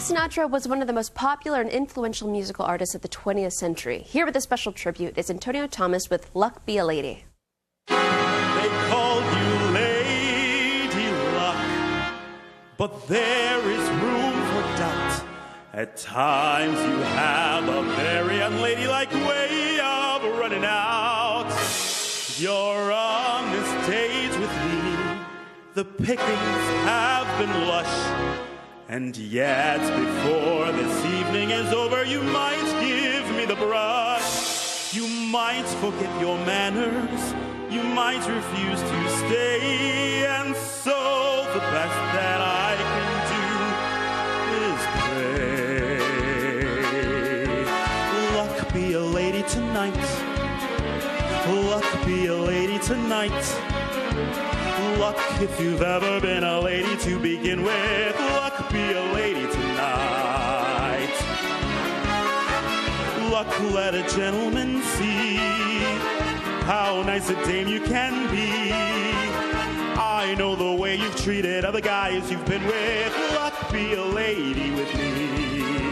Sinatra was one of the most popular and influential musical artists of the 20th century. Here with a special tribute is Antonio Thomas with Luck Be a Lady. They called you Lady Luck, but there is room for doubt. At times you have a very unladylike way of running out. You're on this stage with me, the pickings have been lush, and yet before this evening is over you might give me the brush. You might forget your manners, you might refuse to stay, and so the best that I can do is pray. Luck be a lady tonight, luck be a lady tonight. Luck if you've ever been a lady to begin with. Luck be a lady tonight. Luck let a gentleman see how nice a dame you can be. I know the way you've treated other guys you've been with. Luck be a lady with me.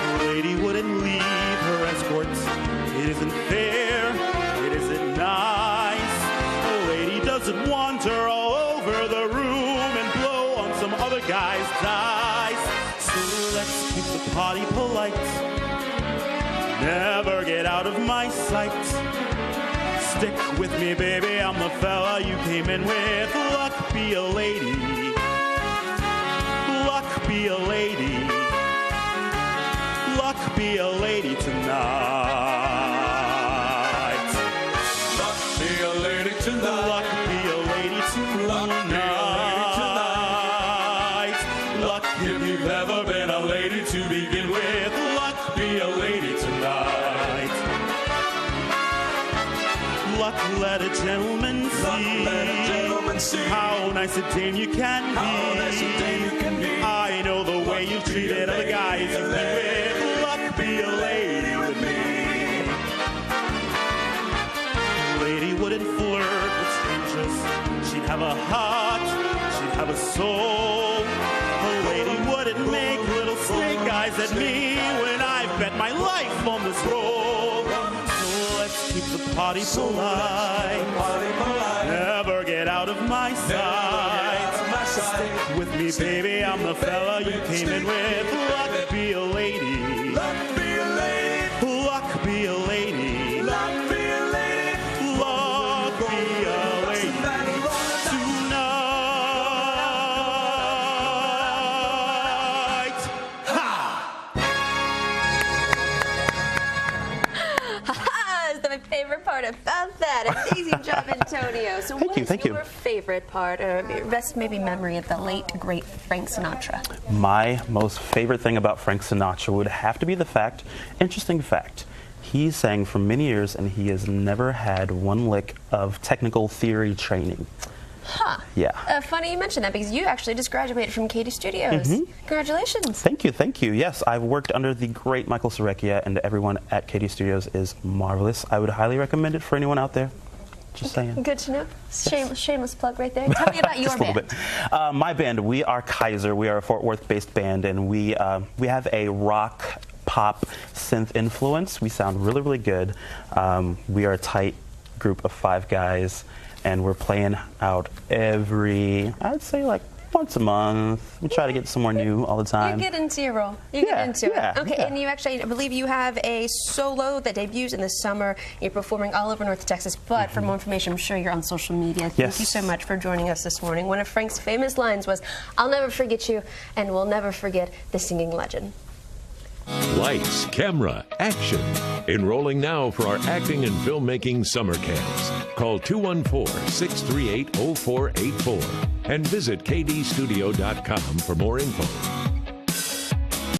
A lady wouldn't leave her escorts. It isn't fair, it isn't nice. Doesn't wander all over the room and blow on some other guy's dice. So let's keep the party polite, never get out of my sight. Stick with me, baby, I'm the fella you came in with. Luck be a lady, luck be a lady, luck be a lady tonight. Luck be a lady tonight. Luck be a lady tonight. Luck if you've ever been a lady to begin with. Luck be a lady tonight. Luck let a gentleman see how nice a dame you can be. I know the way you've treated other guys you've been with. Luck be a lady with me. Lady wouldn't flirt with strangers. She'd have a heart, she'd have a soul. A lady wouldn't make little snake eyes at me when I've bet my life on this roll. So let's keep the party polite, never get out of my sight. Stick with me, baby, I'm the fella you came in with. Luck be a lady, luck be a lady, luck be a lady, luck be a lady, luck be a lady tonight. Ha-ha! Is my favorite part about that. Amazing job, Antonio. So what is your favorite part, or best maybe memory of the late, great Frank Sinatra? My most favorite thing about Frank Sinatra would have to be the fact, interesting fact, he sang for many years and he has never had one lick of technical theory training. Huh. Yeah. Funny you mentioned that because you actually just graduated from KD Studios. Congratulations. Thank you, thank you. Yes, I've worked under the great Michael Serecchia, and everyone at KD Studios is marvelous. I would highly recommend it for anyone out there. Just saying. Good to know. Shameless plug right there. Tell me about your band. Just a little bit. My band, we are Kaiser. We are a Fort Worth-based band, and we have a rock, pop, synth influence. We sound really, really good. We are a tight group of 5 guys, and we're playing out I'd say like once a month. We try to get somewhere new all the time. You get into your role. You get into it. Okay, and you actually, I believe you have a solo that debuts in the summer. You're performing all over North Texas, but for more information, I'm sure you're on social media. Thank you so much for joining us this morning. One of Frank's famous lines was, "I'll never forget you, and we'll never forget the singing legend." Lights, camera, action. Enrolling now for our acting and filmmaking summer camps. Call 214-638-0484 and visit kdstudio.com for more info.